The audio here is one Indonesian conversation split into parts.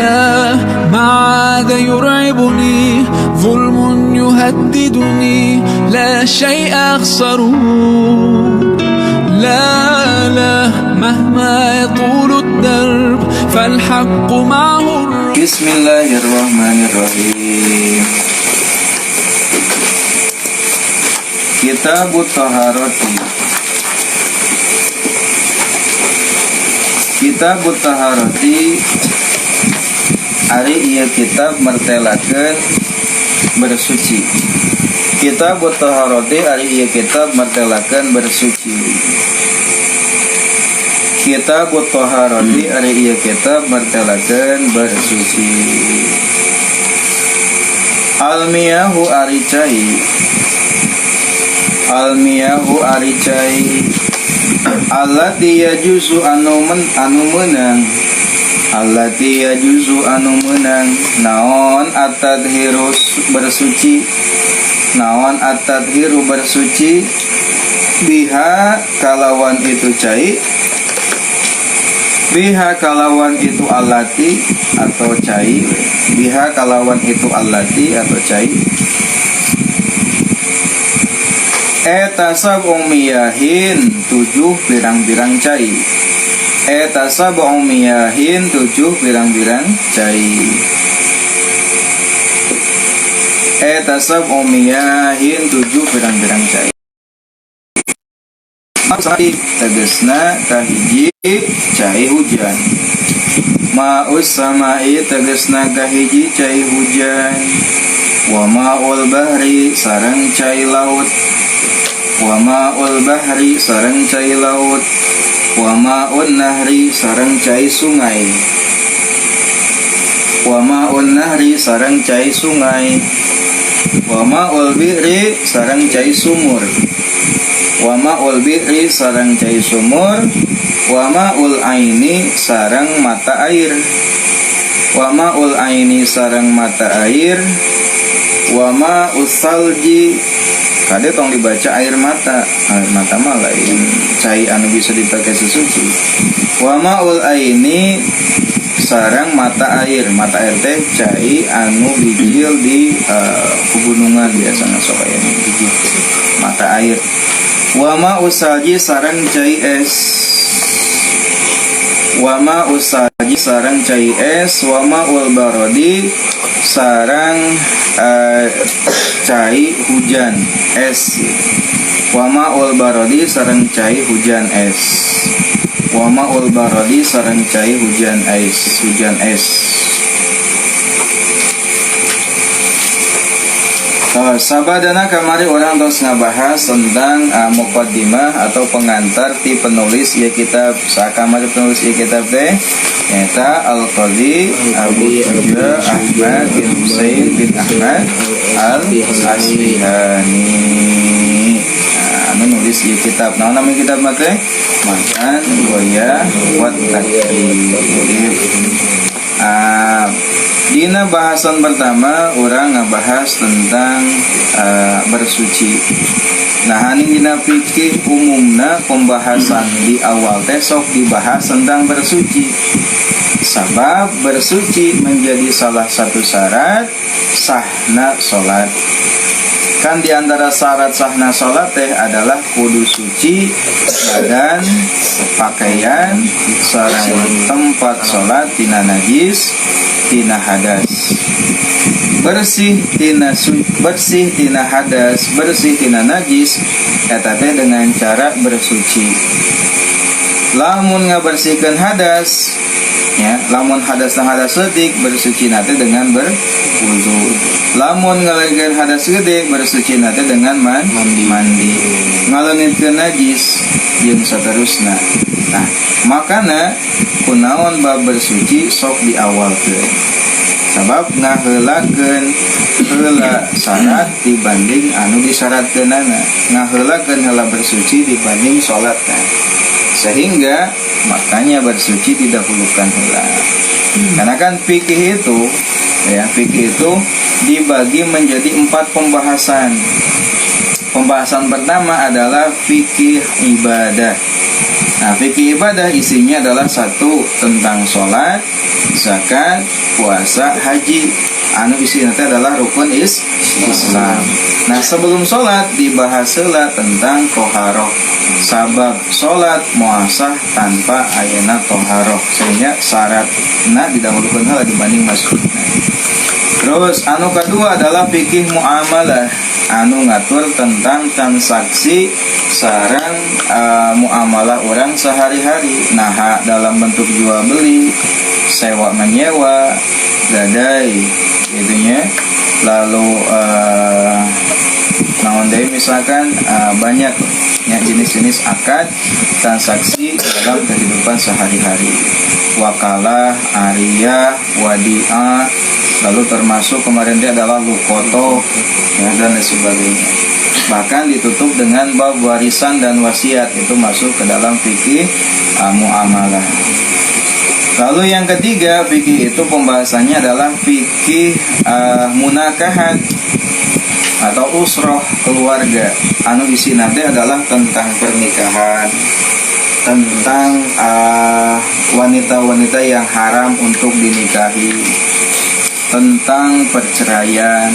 لا معاذ يرعبني ظلم يهددني لا شيء أخسره لا مهما يطول الدرب فالحق معه. Bismillahirrahmanirrahim. Kitabut Taharati. Kitabut Taharati ari ieu kitab martelakeun bersuci. Kitabut Taharati ari ieu kitab martelakeun bersuci. Kitabut Taharati ari ieu kitab martelakeun bersuci. Almiyahu ari cai. Almiyahu ari cai. Allati yajuzu anu menang. Allati yajuzu anu menang. Naon at-tadhiru bersuci. Naon at-tadhiru bersuci. Biha kalawan itu cai. Biha kalawan itu allati atau cai. Biha kalawan itu allati atau cai. Etasab'u miyahin 7 pirang-pirang cai. Etasab'u miyahin 7 pirang-pirang cai. Etasab'u miyahin 7 pirang-pirang cai. Maksudnya tegesna kahiji cai hujan. Ma'us samai tegesna kahiji cai hujan. Wa ma'ul bahri sareng cai laut. Wa ma'ul bahri sareng cai laut. Wa ma'un nahri sareng cai sungai. Wa ma'un nahri sareng cai sungai. Wa ma'ul bi'ri sareng cai sumur. Wa ma'ul bi'ri sareng cai sumur. Wa ma'ul aini sareng mata air. Wa ma'ul aini sareng mata air. Wa ma'us salji kade tong dibaca air mata. Air mata mah lain cai anu bisa dipakai sesuci. Wa ma'ul aini sareng mata air. Mata air teh cai anu bijil di pegunungan biasana sok aya bijil mata air. Wa ma'us salji sareng cai es. Wa ma'us salji sareng cai es. Wa ma'ul barodi sareng cai hujan es. Wa ma'ul barodi sareng cai hujan es. Wa ma'ul barodi sareng cai hujan es. Hujan es. Sabadana kamari orang terus ngabahas tentang muqaddimah atau pengantar ti penulis ieu kitab. Sakamari penulis ieu kitab teh eta Al-Qadhi Abu Turja Ahmad bin Husain bin Ahmad Al-Asbihani. Anu nulis ieu kitab. Naon nama kitab mah teh? Matan Goya wat Takrib. Dina bahasan pertama orang ngabahas tentang bersuci. Nah ini dina fikih umumna pembahasan di awal teh sok dibahas tentang bersuci. Sabab bersuci menjadi salah satu syarat sahna salat. Kan diantara syarat sahna salat teh adalah kudu suci badan, pakaian, sareng tempat salat tina najis, tina hadas. Bersih tina hadas, bersih tina najis eta teh dengan cara bersuci. Lamun ngabersihkeun hadas ya, lamun hadas leutik bersuci nate dengan berwudu. Lamun ngaleungkeun hadas gede bersuci nate dengan mandi. Ngaleungkeun najis jeung saterusna. Nah, makana kunaon bab bersuci sok diawalkeun. Sabab ngaheulakeun heula syarat dibanding anu disyaratkeunana. Ngaheulakeun heula bersuci dibanding salatna. Sehingga makanya bersuci didahulukan heula. Karena kan fikih itu dibagi menjadi 4 pembahasan. Pembahasan pertama adalah fikih ibadah. Nah, fikih ibadah isinya adalah satu tentang sholat, zakat, puasa, haji. Anu isinya adalah rukun Islam. Nah, sebelum sholat dibahas heula tentang toharoh. Sabab sholat muasah tanpa ayana toharoh, sehingga syaratna didahulukan heula dibanding masjidna. Terus anu kedua adalah fikih muamalah, anu ngatur tentang transaksi sarang muamalah orang sehari-hari. Nah, dalam bentuk jual beli, sewa menyewa, gadai, gitunya. Lalu naon deui misalkan banyak ya, jenis-jenis akad transaksi dalam kehidupan sehari-hari. Wakalah, ariyah, wadi'ah, lalu termasuk kemarin dia adalah lukoto ya, dan lain sebagainya. Bahkan ditutup dengan bab warisan dan wasiat, itu masuk ke dalam fikih muamalah. Lalu yang ketiga fikih itu pembahasannya adalah fikih munakahat atau usroh keluarga. Anu isi nanti adalah tentang pernikahan, tentang wanita-wanita yang haram untuk dinikahi, tentang perceraian,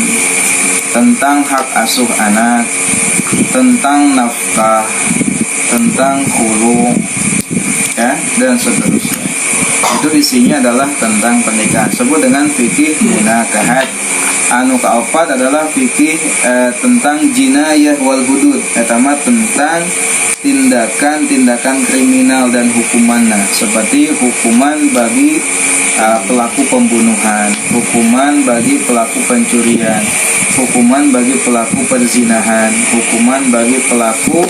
tentang hak asuh anak, tentang nafkah, tentang khulu, ya, dan seterusnya. Itu isinya adalah tentang pernikahan. Sebut dengan fikih munakahat. Anu kaopat adalah fikih tentang jinayah wal hudud, etama tentang tindakan-tindakan kriminal dan hukumannya, seperti hukuman bagi pelaku pembunuhan, hukuman bagi pelaku pencurian, hukuman bagi pelaku perzinahan, hukuman bagi pelaku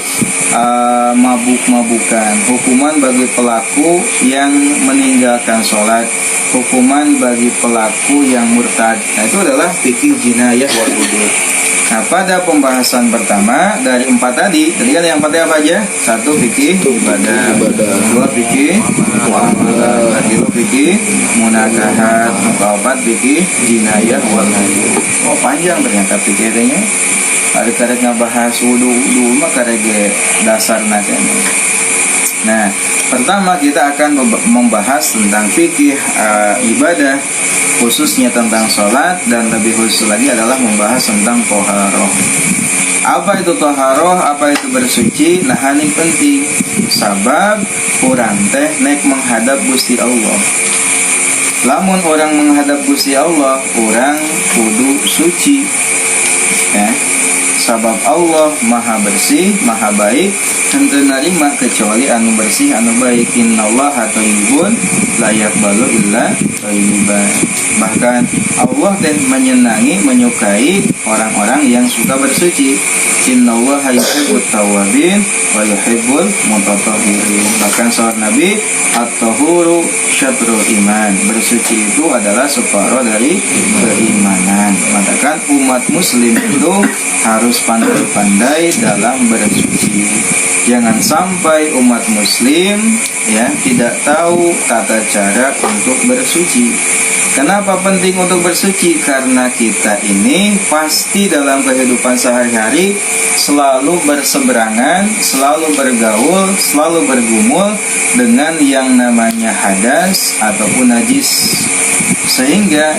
mabuk-mabukan, hukuman bagi pelaku yang meninggalkan sholat, hukuman bagi pelaku yang murtad. Nah, itu adalah fikih jinayah wal hudud. Nah, pada pembahasan pertama dari 4 tadi kan yang 4 apa aja? 1 fikih ibadah, 2 fikih muamalah, 3 fikih munakahat, 4 fikih jinayah wal hudud. Oh, panjang ternyata fikihnya. Karek ngabahas wudu mah karek dasar nakanya. Nah, pertama kita akan membahas tentang fikih ibadah, khususnya tentang sholat, dan lebih khusus lagi adalah membahas tentang toharoh. Apa itu toharoh? Apa itu bersuci? Nah, ini penting. Sabab orang teh nek menghadap Gusti Allah. Lamun orang menghadap Gusti Allah, orang kudu suci. Ya. Sabab Allah maha bersih, maha baik, henteu narima kecuali anu bersih, anu baik. Innallaha thayyibun la yaqbalu illa thayyiban. Bahkan Allah teh menyenangi, menyukai orang-orang yang suka bersuci. Innallaha yuhibbut tawwabin wa yuhibbul mutatahhirin. Bahkan sahur Nabi, at-tahuru syatrul iman. Bersuci itu adalah separuh dari keimanan. Mengatakan umat muslim itu harus pandai-pandai dalam bersuci. Jangan sampai umat muslim ya tidak tahu tata cara untuk bersuci. Kenapa penting untuk bersuci? Karena kita ini pasti dalam kehidupan sehari-hari selalu berseberangan, selalu bergaul, selalu bergumul dengan yang namanya hadas ataupun najis. Sehingga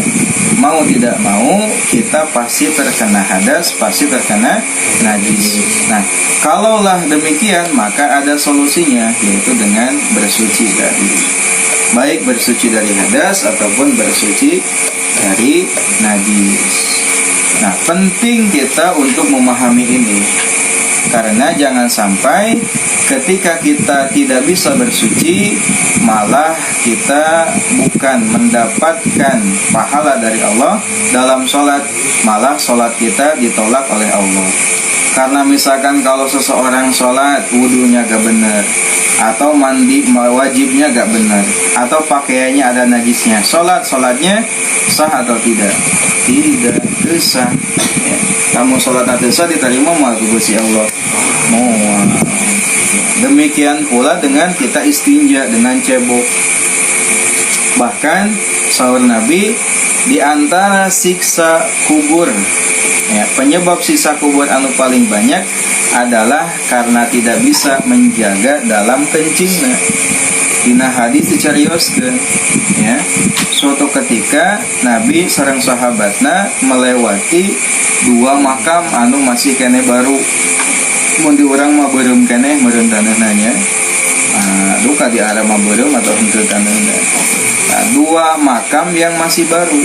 mau tidak mau kita pasti terkena hadas, pasti terkena najis. Nah, kalaulah demikian maka ada solusinya, yaitu dengan bersuci dari baik bersuci dari hadas ataupun bersuci dari najis. Nah, penting kita untuk memahami ini, karena jangan sampai ketika kita tidak bisa bersuci, malah kita bukan mendapatkan pahala dari Allah dalam sholat, malah sholat kita ditolak oleh Allah. Karena misalkan kalau seseorang sholat wudunya gak benar, atau mandi wajibnya gak benar, atau pakaiannya ada najisnya, sholatnya sah atau tidak? Tidak sah. Ya. Kamu sholat atau sah diterima mau Gusti Allah. Demikian pula dengan kita istinja dengan cebok. Bahkan sahur Nabi, di antara siksa kubur, ya, penyebab siksa kubur anu paling banyak adalah karena tidak bisa menjaga dalam kencingna. Dina hadis dicarioskeun ya, suatu ketika Nabi sareng sahabatna melewati dua makam anu masih kene baru. Mun di urang mah beureum keneh meureun taneuhna nya. Duka di arah mah beureum atau henteu taneuhna. Dua makam yang masih baru.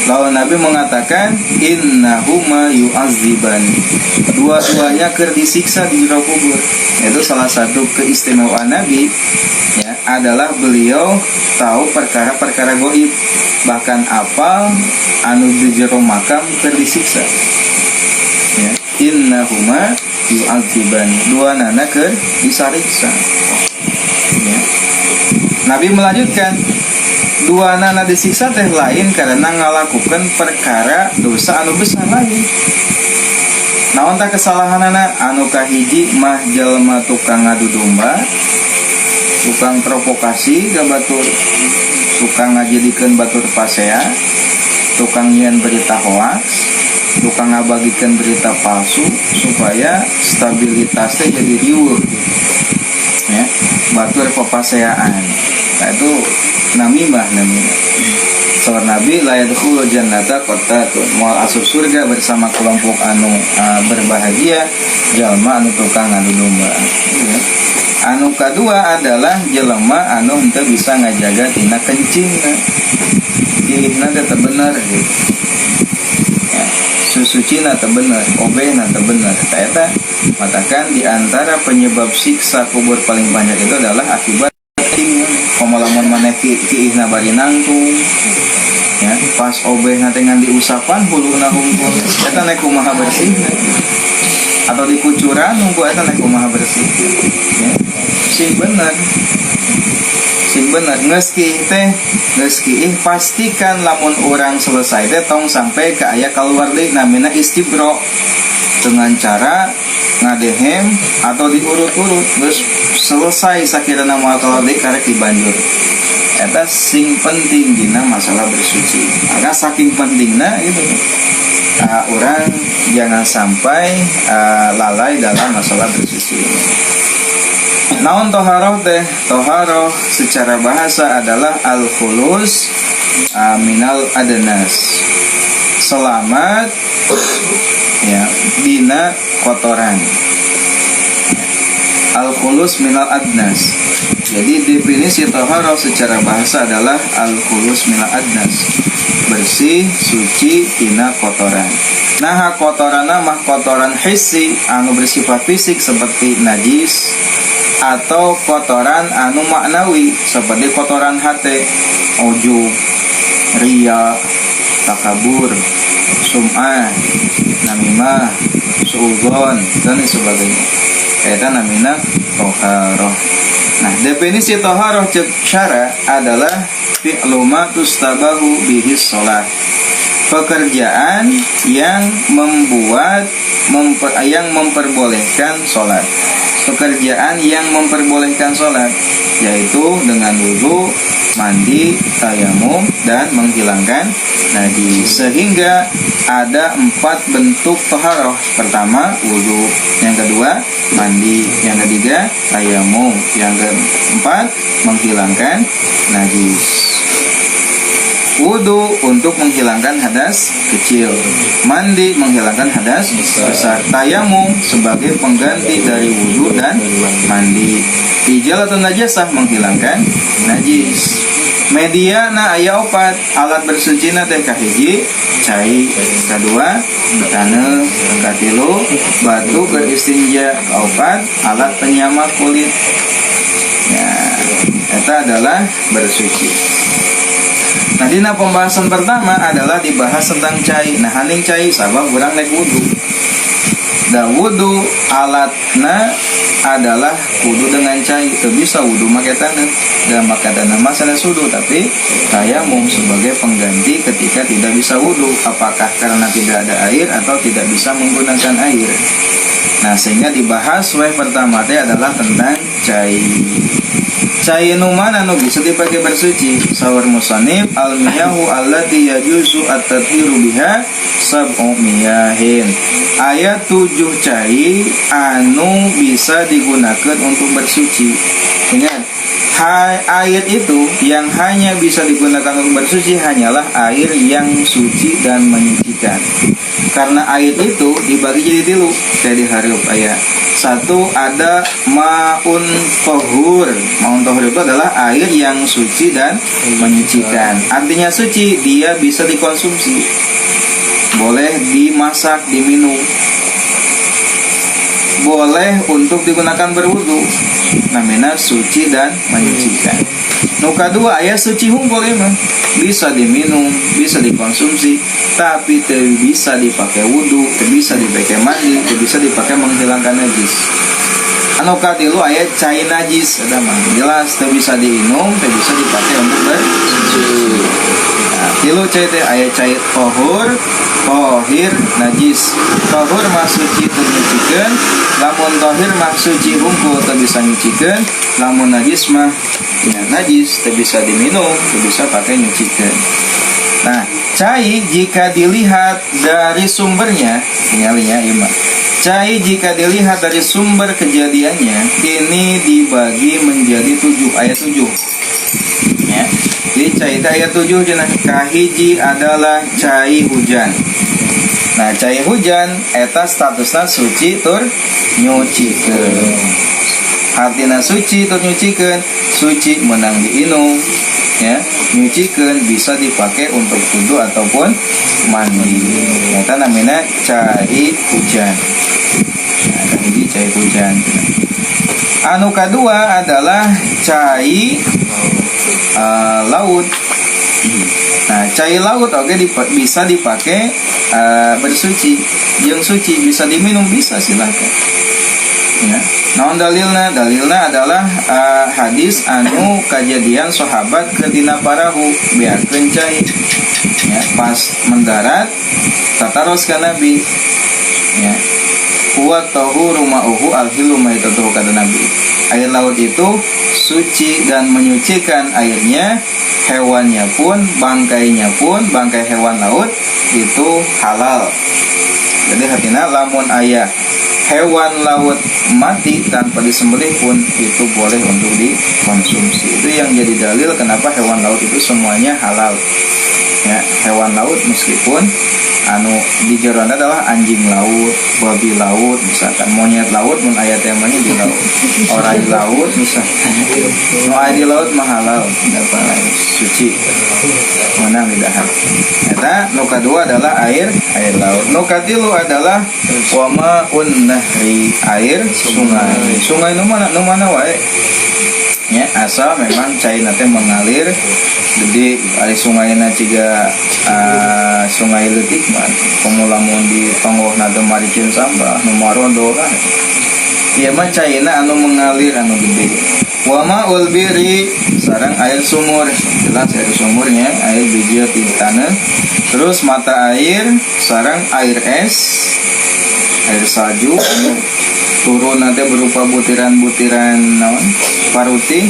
Lalu Nabi mengatakan innahuma yu'azzibani, dua-duanya keur disiksa di jero kubur. Itu salah satu keistimewaan Nabi ya, adalah beliau tahu perkara-perkara gaib, bahkan apal anu di jero makam keur disiksa ya. Innahuma yu'azzibani, dua nana keur disariksa ya. Nabi melanjutkan, dua nana disiksa teh lain karena ngalakukan perkara dosa anu besar lain. Naon tah kesalahanana? Anu kahiji mah jelema tukang ngadu domba, tukang provokasi ka batur, tukang ngajadikeun batur pasea, tukang nyieun berita hoax, tukang ngabagikeun berita palsu supaya stabilitas teh jadi riweuh ya, batur pepaseaan. Nah, itu namimah namanya. Soal Nabi la yadkhulul jannata qattatun, moal asup surga bersama kelompok anu berbahagia jalma anu tukang ngadu domba ya. Anu kedua adalah jelema anu henteu bisa ngajaga tina kencingna, pilihna teh bener gitu ya, susucina teh bener, obehna teh bener. Eta matakan di antara penyebab siksa kubur paling banyak itu adalah akibat komalamun maneh kiihna bari nangtung ya, pas obehna teh ngan diusapan huluna hungkul, eta nek kumaha bersihna, atau dikucuran hungkul eta nek kumaha bersih ya. Sing bener geus kiih pastikan lamun orang selesai teh tong sampai ke aya kaluar deui namina istibro, dengan cara ngadehem atau diurut-urut terus selesai sakirana moal kaluar deui karek dibanjur. Eta sing penting dina masalah bersuci. Maka saking pentingna gitu, orang jangan sampai lalai dalam masalah bersuci. Naon toharoh teh? Toharoh secara bahasa adalah al-khulus minal adnas, selamat ya dina kotoran. Al-khulus minal adnas. Jadi definisi toharoh secara bahasa adalah al-khulus minal adnas, bersih, suci tina kotoran. Nah, kotoranna mah kotoran hissi anu bersifat fisik seperti najis, atau kotoran anu maknawi seperti kotoran hati, ujub, riya, takabur, sum'ah, namimah, suudzon dan sebagainya. Eta namina toharoh. Nah, definisi toharoh cek syara adalah fi'lu ma tustabahu bihi shalah, pekerjaan yang memperbolehkan sholat, pekerjaan yang memperbolehkan sholat, yaitu dengan wudu, mandi, tayamum, dan menghilangkan najis. Sehingga ada 4 bentuk taharah. Pertama wudu, yang kedua mandi, yang ketiga tayamum, yang keempat menghilangkan najis. Wudu untuk menghilangkan hadas kecil, mandi menghilangkan hadas besar, tayamum sebagai pengganti dari wudu dan mandi, ijalatun najasah menghilangkan najis. Media na aya opat, alat bersuci na teh kahiji cai, kedua taneuh, katilu batu keur istinja, kaopat alat penyama kulit. Ya, eta adalah bersuci. Nah, dina pembahasan pertama adalah dibahas tentang cai. Nah, haning cai sabab urang naik wudu. Dan wudu alatna adalah wudu dengan cai. Itu bisa wudu make taneuh, dan make taneuh mah sanes wudu, tapi tayamum sebagai pengganti ketika tidak bisa wudu, apakah karena tidak ada air atau tidak bisa menggunakan air. Nah, sehingga dibahas pertama adalah tentang cai. Cai nu mana nu bisa dipakai bersuci? Sawar musannif al-miyahu allati yajuzu at-tathiru biha sab'u miyahin. Ayat 7 cai anu bisa digunakan untuk bersuci. Ingat, air itu yang hanya bisa digunakan untuk bersuci hanyalah air yang suci dan menyucikan. Karena air itu dibagi jadi tilu, kayak di hareup aya. Satu ada maun tohur. Maun tohur itu adalah air yang suci dan menyucikan. Artinya suci, dia bisa dikonsumsi, boleh dimasak, diminum, boleh untuk digunakan berwudu. Namanya suci dan menyucikan. Nuka dua ayat suci hunkul emang bisa diminum, bisa dikonsumsi, tapi tidak bisa dipakai wudu, tidak bisa dipakai mandi, tidak bisa dipakai menghilangkan najis. Anu katilu ayat cai najis, ada mah jelas tidak bisa diminum, tidak bisa dipakai untuk bersuci. Nah, tilu cai teh ayat cai tohur, tohir, najis. Tohur mah suci teu nyucikeun, lamun tohir mah suci hungkul teu bisa nyucikeun, lamun najis mah ya najis teu bisa diminum, teu bisa pakai nyucikeun. Nah, cai jika dilihat dari sumbernya, tinggalnya ieu mah. Cai jika dilihat dari sumber kejadiannya, ini dibagi menjadi 7, ayat 7. Ya. Jadi cai itu ayat 7 cenah. Kahiji adalah cai hujan. Nah, cai hujan eta statusna suci tur nyucikeun. Artina suci tur nyucikeun, suci menang diinum, ya. Nyucikeun bisa dipakai untuk wudu ataupun mandi. Eta namanya cai hujan. Nah, kahiji cai hujan. Anu kedua adalah cai laut. Nah, cai laut bisa dipakai bersuci, yang suci bisa diminum, bisa silakan. Ya. Naon dalilna? Dalilna adalah hadis anu kejadian sahabat ke dina parahu beakeun cai. Ya, pas mendarat tataros ka Nabi. Ya. Huwa tahuru ma'uhu al-hilu maitatuhu kata Nabi. Air laut itu suci dan menyucikan airnya, hewannya pun, bangkainya pun, bangkai hewan laut itu halal. Jadi hatina lamun ayah hewan laut mati tanpa disembelih pun itu boleh untuk dikonsumsi. Itu yang jadi dalil kenapa hewan laut itu semuanya halal. Ya, hewan laut meskipun anu di jeroan adalah anjing laut, babi laut, misalkan monyet laut, mun aya temanya di laut, orai laut, misalkan nu aya di laut mah halal, dapat suci, menang di dahar. Eta nu kadua adalah air laut. Nu katilu adalah wamaun nahri, air sungai. Sungai nu mana wae. Ya, asal memang cai nate mengalir gede, ada sungainya ciga sungai leutik mah pemulamun di tonggoh nate maricin sampah nu marondo lah. Ieu mah caina anu mengalir anu gede. Wa ma'ul biri sareng air sumur, jelas air sumurnya air biji di tanah. Terus mata air sareng air es, air salju anu turun nanti berupa butiran-butiran naon paruti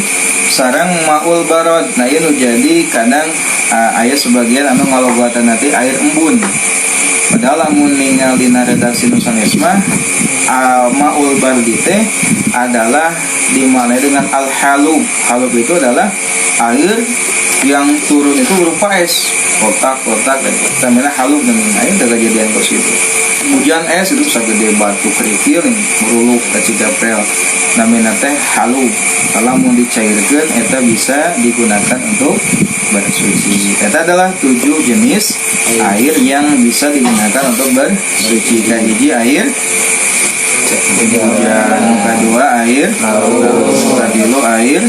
sarang maul barod. Nah ini jadi kadang aya sebagian anu ngalogotan nanti air embun. Padahal lamun ningal dina redaksi Nusanisma maul bardi teh adalah dimaknai dengan al halub. Halub itu adalah air yang turun itu berupa es, kotak-kotak, namanya halub namanya. Ayo udah kejadian ke situ. Hujan es itu sagede batu kerikil yang meruluk ke cigaprel, namanya teh halub. Kalau mau dicairkan, eta bisa digunakan untuk bersuci. Eta adalah 7 jenis air yang bisa digunakan untuk bersuci. Kahiji air hujan, kedua air kadilu air,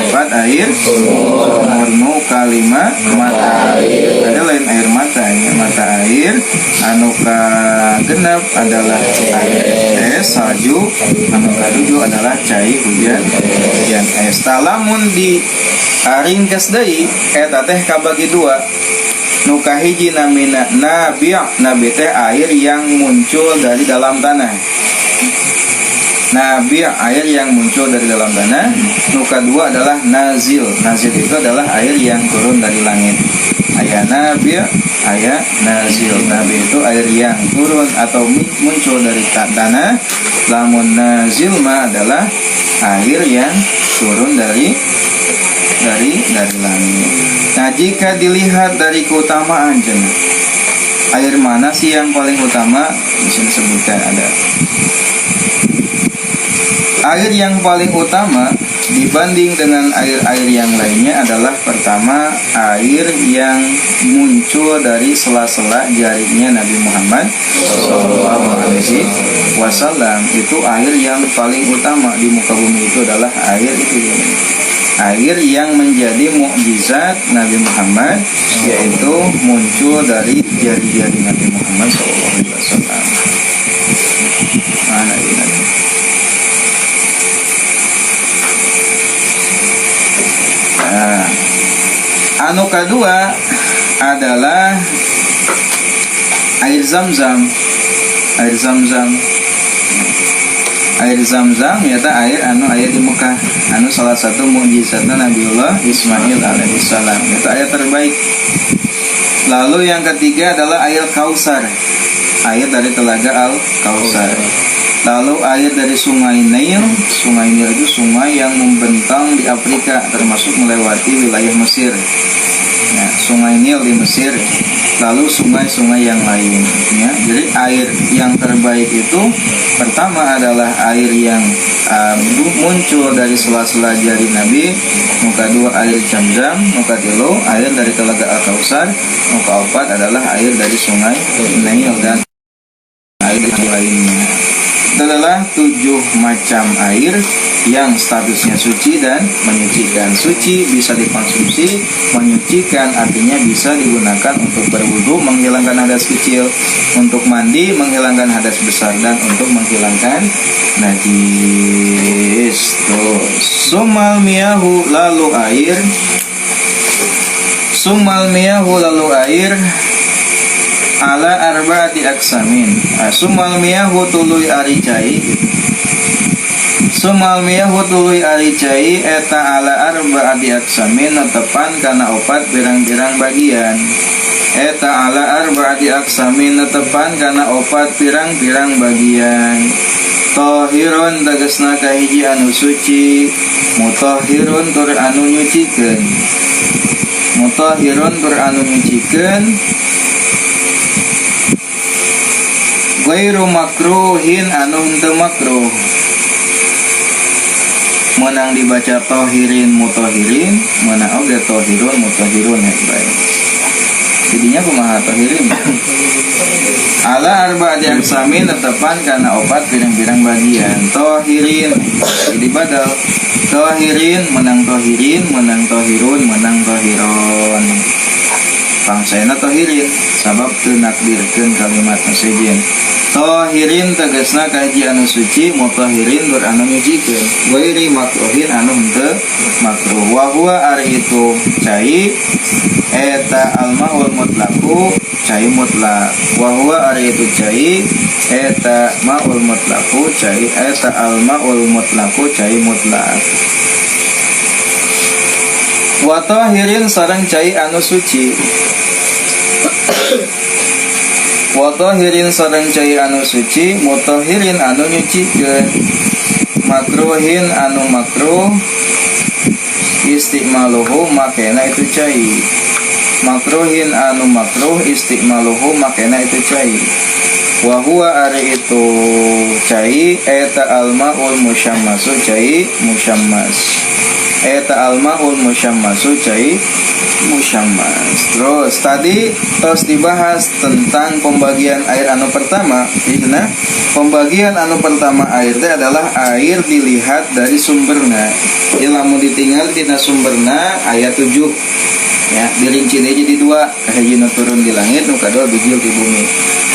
empat air sumur, kalima mata air. Ada lain air mata ya, mata air. Anu kagenep adalah air es salju, anu kaduju adalah cai hujan es. Talamun di ringkas deui eta teh kabagi dua. Nu kahiji namina nabi' teh air yang muncul dari dalam tanah. Nabi air yang muncul dari dalam tanah. Nu kedua adalah nazil. Nazil itu adalah air yang turun dari langit. Aya nabi, aya nazil. Nabi itu air yang turun atau muncul dari tanah. Lamun nazil mah adalah air yang turun dari langit. Nah, jika dilihat dari keutamaan jenah, air mana sih yang paling utama? Di sini sebutkan ada. Air yang paling utama dibanding dengan air-air yang lainnya adalah pertama, air yang muncul dari sela-sela jarinya Nabi Muhammad SAW. Itu air yang paling utama di muka bumi. Itu adalah air itu, air yang menjadi mukjizat Nabi Muhammad, yaitu muncul dari jari-jari Nabi Muhammad SAW. Mana ini? Nah, anu kedua adalah air Zam-Zam. Air Zam-Zam. Air Zam-Zam yaitu air anu aya di Mekah. Anu salah satu mukjizatna Nabiullah Ismail alaihissalam. Itu air terbaik. Lalu yang ketiga adalah air Kausar. Air dari telaga Al-Kausar. Lalu air dari sungai Nil. Sungai Nil itu sungai yang membentang di Afrika, termasuk melewati wilayah Mesir. Nah, sungai Nil di Mesir. Lalu sungai-sungai yang lain, ya. Jadi air yang terbaik itu pertama adalah air yang muncul dari sela-sela jari Nabi. Muka dua air Zam-Zam. Muka tilu air dari telaga Al-Kausar. Muka empat adalah air dari sungai Nil dan air yang lainnya. Itu adalah 7 macam air yang statusnya suci dan menyucikan. Suci bisa dikonsumsi, menyucikan artinya bisa digunakan untuk berwudu, menghilangkan hadas kecil, untuk mandi, menghilangkan hadas besar, dan untuk menghilangkan najis. Sumal miyahu, lalu air. Sumal miyahu, lalu air. Ala arba'ati aksamin. Sumal miyahu tuluy ari cai. Sumal miyahu tuluy ari cai eta ala arba'ati aksamin netepan kana opat pirang-pirang bagian. Eta ala arba'ati aksamin netepan kana opat pirang-pirang bagian. Tahirun tegasna kahiji anu suci, mutahhirun tur anu nyucikeun. Mutahhirun tur anu nyucikeun. Ghairu makruhin anu henteu makruh. Menang dibaca tohirin mutohirin, menang oge tohirun mutohirun baik. Jadinya kumaha tohirin? Ala arba'ati aksamin tetepan kana opat pirang-pirang bagian. Tohirin jadi badal. Tohirin menang tohirin, menang tohirun, menang tohiron. Pangsana tohirin sabab teu nakdirkeun kalimat nasejin. Tohirin tegasna kaji anu suci, mutahhirin ber anu nyucikeun. Ghairi makruhin anu henteu makruh. Wa huwa ari itu cai eta al-maul mutlaqu, cai mutlak. Wa huwa ari itu cai eta maul mutlaqu, cai eta al-maul mutlaqu, cai mutlak. Wa tahirin sareng cai anu suci. Wa tahirin sareng cai anu suci, mutahhirin anu nyucikeun. Makruhin anu makruh, istimaluhu makena itu cai. Makruhin anu makruh, istimaluhu makena itu cai. Wa huwa ari itu cai eta al-maul musyammasu, cai musyammas. Eta al-maul musyammasu, cai musyammas. Terus tadi terus dibahas tentang pembagian air anu pertama. Nah, pembagian anu pertama air itu adalah air dilihat dari sumberna. Jadi lamun ditinggal tina sumberna ayat 7. Ya, dirinci deui jadi 2, kahiji nu turun di langit, nu kadua bijil di bumi.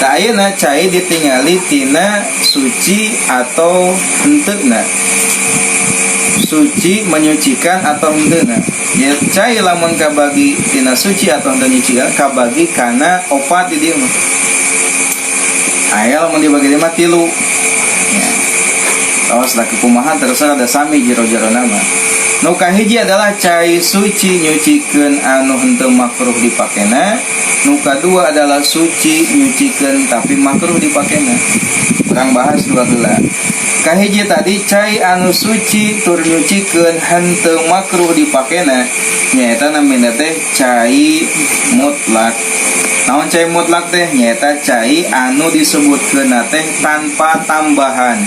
Tah ayeuna cai ditingali tina suci atau henteuna. Suci menyucikan atau henteuna. Ya cai lamun kabagi tina suci atau henteu nyucikan kabagi kana opat di dieu. Aya lamun dibagi lima 3. Ya. awas lah kekumaha terserah ada sami jero-jero nama. Nu kahiji adalah cai suci nyucikeun anu henteu makruh dipakena. Nu kadua adalah suci nyucikeun tapi makruh dipakena. Urang bahas dua heula. Kahiji tadi cai anu suci tur nyucikeun henteu makruh dipakena nyaeta namina teh cai mutlak. Naon cai mutlak teh nyaeta cai anu disebutkeun teh tanpa tambahan.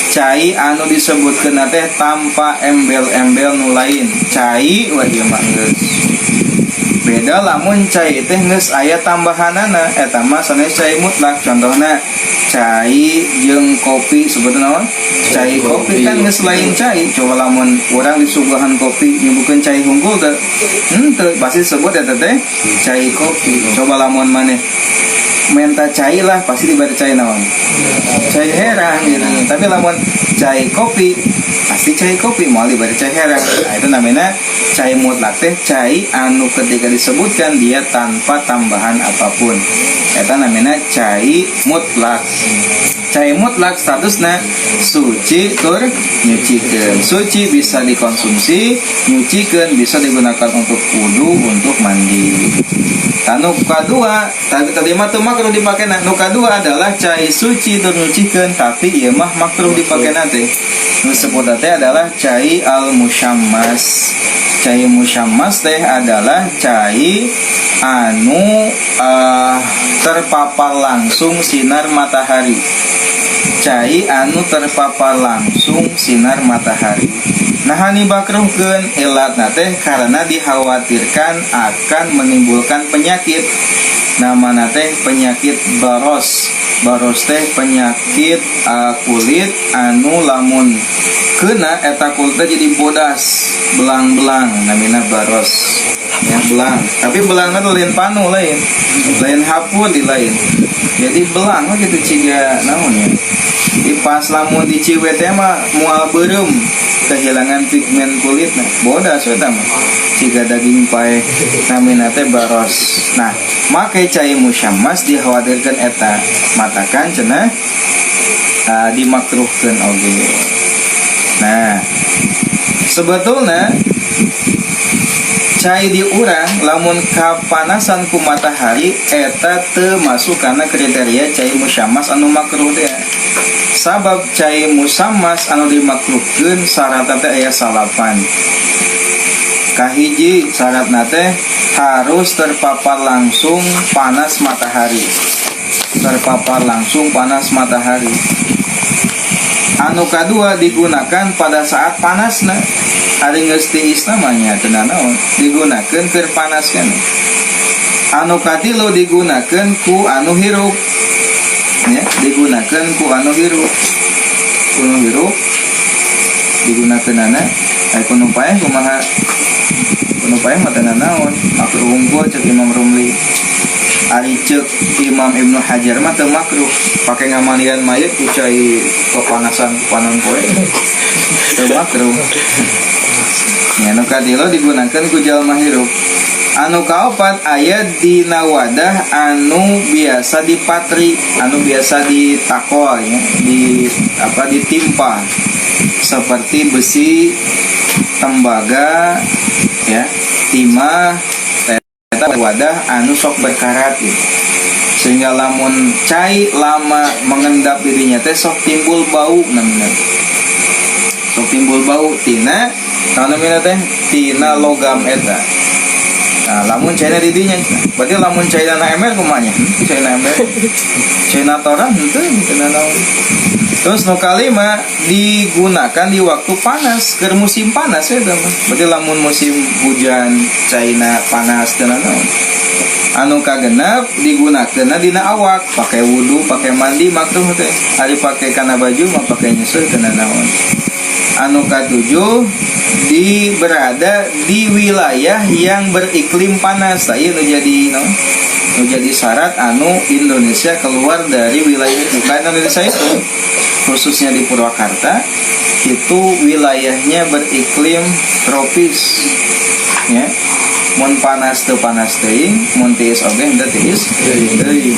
Cai anu disebutkeun teh tanpa embel-embel nu lain. Cai wah ieu mah geus. Beda lamun cai teh geus aya tambahanana eta mah sanes cai mutlak. Contohna cai jeung kopi sebutna naon? Cai kopi kan geus lain cai. Coba lamun urang disuguhan kopi nyebutkeun cai hungkul teh. Henteu pasti sebut eta teh cai kopi. Coba lamun maneh menta cai lah pasti dibari cai naon? Cai herang gitu. Tapi lamun cai kopi pasti cai kopi mau dibari cai herang. Nah, itu namanya cai mutlak teh cai anu ketika disebutkan dia tanpa tambahan apapun. Eta namanya cai mutlak. Cai mutlak statusna suci tur nyucikeun. Suci bisa dikonsumsi, nyucikeun bisa digunakan untuk wudu, untuk mandi. Nu kadua, tadi mah teu makruh dipakena. Nu kadua adalah cai suci tur nyucikeun tapi ieu mah makruh dipakena teh. Nu disebut teh adalah cai al-musyammas. Cai musyammas teh adalah cai anu terpapar langsung sinar matahari. Cai anu terpapar langsung sinar matahari. Nah ini bakruhkeun ilatna teh karena dikhawatirkan akan menimbulkan penyakit. Namana teh penyakit baros. Baros teh penyakit kulit anu lamun kena eta kulit jadi bodas, belang-belang namina baros. Ya belang. Tapi belangna tuh lain panu lain hapur di lain. Jadi belang gitu ciga naon ya. Di pas lamun diciwet teh mah moal beureum kehilangan pigmen kulitna. Bodas eta mah. Ciga daging pae namina teh baros. Nah, make cai musyammas dikhawatirkeun eta matakan cenah dimakruhkeun oge. Nah, sebetulnya cai di urang lamun kapanasan ku matahari eta teu masuk kana kriteria cai musyammas anu makruh teh. Sabab cai musyammas anu dimakruhkeun syaratna teh aya salapan. Kahiji syaratna teh harus terpapar langsung panas matahari. Terpapar langsung panas matahari. Anu kadua digunakan pada saat panasna. Ari geus tiis namanya teu naon digunakeun keur panaskeun. Anu katilu digunakeun ku anu hirup. Ya, digunakeun ku anu hirup. Anu hirup digunakeunana ai kuno paeh kumaha? Kuno paeh mah teu naon makruh unggul cek Imam Rumli. Ari cek Imam Ibnu Hajar mah teu makruh pake ngamalian mayit ku cai kepanasan panon poe. Teu makruh. Ya nu katilu digunakeun ku jalma hirup. Anu kaopat aya dina wadah anu biasa dipatri, anu biasa ditakol ya, ditimpa seperti besi, tembaga, ya, timah, eta wadah anu sok berkarat gitu. Sehingga lamun cai lama mengendap dirinya teh sok timbul bau namanya. Sok timbul bau tina namanya teh tina logam eta. Nah, lamun caina di dinya, berarti lamun caina na ember kumanya, caina ember, caina toran itu naon. Terus nu kalima digunakan di waktu panas, ke musim panas ya teman. Berarti lamun musim hujan caina panas dan naon. Anu kagenap digunakeun dina awak, pakai wudu, pakai mandi makruh teh. Ari pakai kana baju mah pakai nyeuseut kana naon. Anu katujuh berada di wilayah yang beriklim panas. Saya nu jadi syarat anu Indonesia keluar dari wilayah itu. Karena Indonesia itu khususnya di Purwakarta itu wilayahnya beriklim tropis. Ya. Mun panas teu panas teuing, mun tiis oge henteu tiis teuing.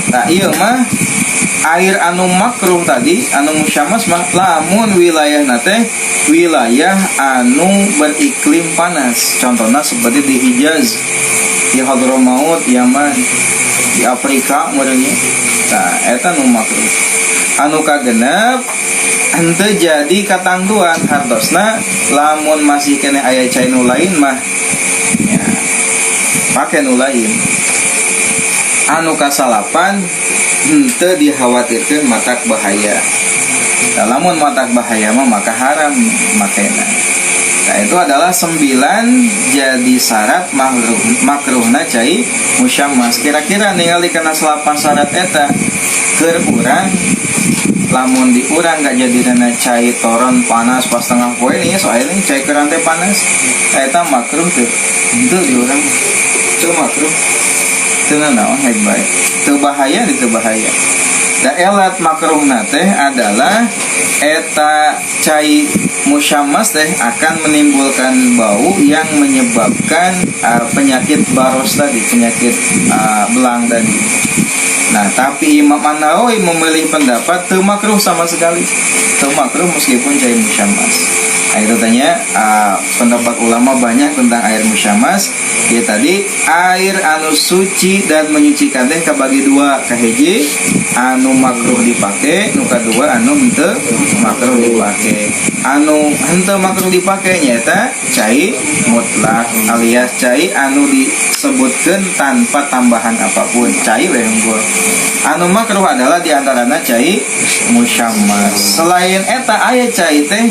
Tah ieu mah air anu makruh tadi anu musyammas mah lamun wilayah nate wilayah anu beriklim panas, contohnya seperti di Hijaz, di Hadramaut, Yaman, di Afrika meureunnya. Nah eta nu makruh. Anu kagenep henteu jadi katangtuan hartosna lamun masih kene aya cai nu lain mah ya pake nu lain. Anu kasalapan henteu dikhawatirkeun matak bahaya. Nah, lamun matak bahaya mah maka haram makena. Nah itu adalah 9 jadi syarat makruhna cai musyammas. Kira-kira ningali kana 8 syarat eta keur urang lamun di urang gak jadi dana cai toron panas pas tengah poe nih soalnya cai keran teh panas eta makruh tuh itu di urang itu makruh teu naon haid bae teu bahaya di teu bahaya. Da elat makruhna teh adalah eta cai musyammas teh akan menimbulkan bau yang menyebabkan penyakit baros tadi, penyakit belang tadi. Nah, tapi Imam An-Nawawi memilih pendapat teu makruh sama sekali. Teu makruh meskipun cai musyammas. Nah, itu tanya pendapat ulama banyak tentang air musyammas. Ya tadi air anu suci dan menyucikan teh kabagi dua, kahiji anu makruh dipake, nu kadua anu henteu makruh dipake. Anu henteu makruh dipake nyaeta cai mutlak alias cai anu disebutkeun tanpa tambahan apapun, cai we unggul. Anu makruh adalah diantarana cai musyammas. Selain eta aya cai teh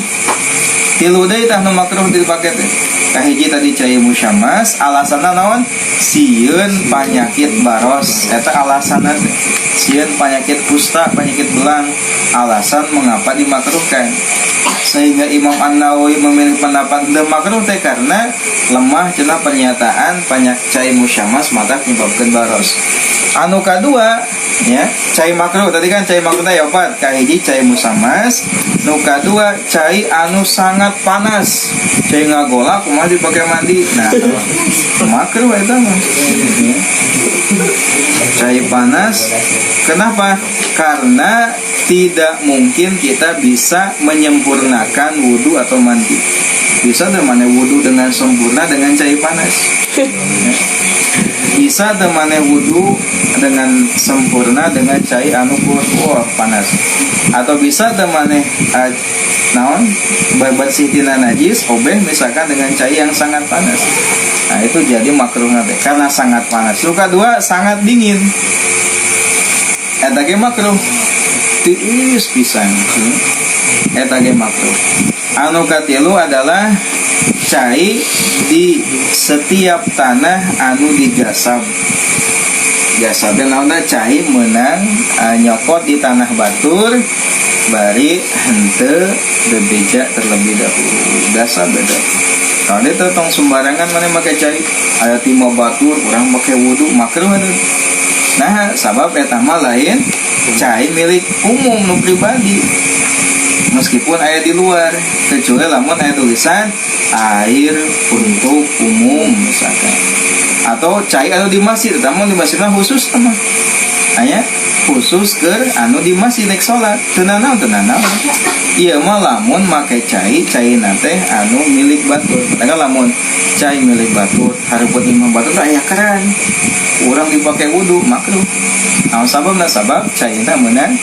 tilu deui tah nu makruh dipake teh. Kahiji tadi cai musyammas, alasanna naon? Sieun penyakit baros. Eta alasanna teh. Sieun penyakit kusta, penyakit belang. Alasan mengapa dimakruhkan. Sehingga Imam An-Nawawi memilih pendapat teu makruh teh karena lemah cenah pernyataan cai musyammas mata menyebabkeun baros. Anu kadua ya, cai makruh tadi kan cai makruh teh opat, kahiji cai musyammas, nu kadua cai anu sangat panas. Cai ngagolak kumaha dipake mandi. Nah, makruh eta mah. Cai panas. Kenapa? Karena tidak mungkin kita bisa menyempurnakan wudu atau mandi. Bisa temane wudu dengan sempurna dengan cai panas. Bisa temane wudu dengan sempurna dengan cai anu panas. Atau bisa temane naon bersih tina najis obeh misalkan dengan cai yang sangat panas. Nah itu jadi makruh nanti karena sangat panas. Lu kedua sangat dingin. Eta ge makruh. Tiis pisan. Eta ge makruh. Anu katilu adalah cai di setiap tanah anu digasab. Gasabnya naon da cai meunang nyokot di tanah batur bari henteu bebeja terlebih dahulu. Gasab beda. Kalau dia tong sembarangan mana make cai aya timah batur urang make wudu makruh atuh. Nah, sabab eta mah lain cai milik umum nu pribadi. Meskipun aya di luar, kecuali lamun aya tulisan air untuk umum misalkan. Atau cai anu di masjid, tamun di masjid mah khusus mah. Aya khusus ke anu di masjid nek salat. Teu nanaon. Ieu mah lamun make cai teh anu milik batur. Padahal lamun cai milik batur, hareupeun imam batur aya keran. Urang dipake wudu makruh. Nah, sabab caina meunang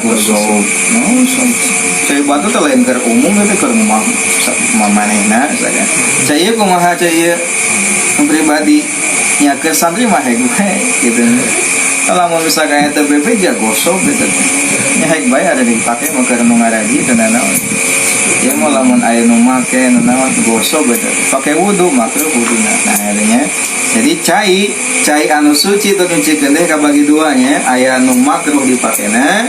gosok. Cai batu teh lain keur umum teh keur manehna misalkan. Cai kumaha cai pribadi nya keur santri mah heg bae gitu. Kalau misalkan eta bebeja gosok gitu. Nya heg bae ada dipake mah keur nu ngaraji teu naon. Ya mau lamun aya nu make nu naon gosok gitu. Pake wudu makruh wuduna. Nah, adanya jadi cai anu suci teu nyucikeun teh kabagi duanya, aya anu makruh dipakena,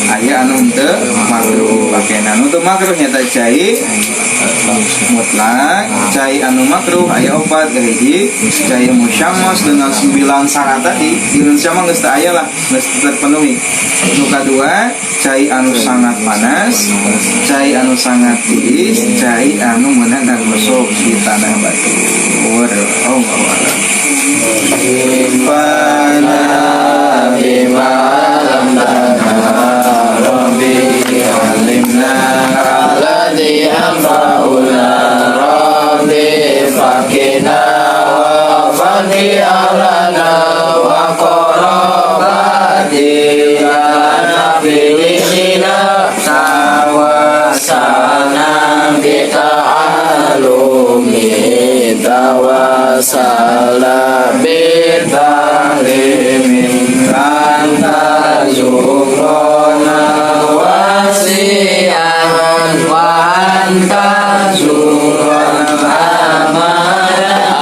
aya anu teu makruh dipakena. Anu teu makruh nya teh cai mutlak, cai anu makruh aya opat kahiji, cai musyammas dengan 9 syarat tadi. Di Indonesia mah geus teu aya lah, geus terpenuhi. Nu kadua, cai anu sangat panas, cai anu sangat tiris, cai anu meunang gosok di tanah batur. Oh, Bana bima lam bagi aulana wa qarabati lana filihina tawassalna bita'alumi tawassalna bita'limin kanta zukrona wasi'an wa anta zukrona amana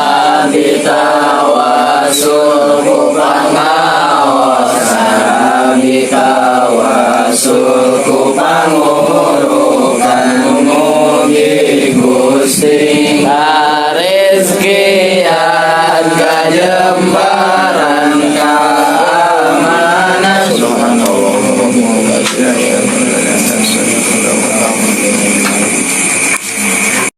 abitawasul kupangawasan abitawasul kupangurukan mugi Gusti rezeki kajembar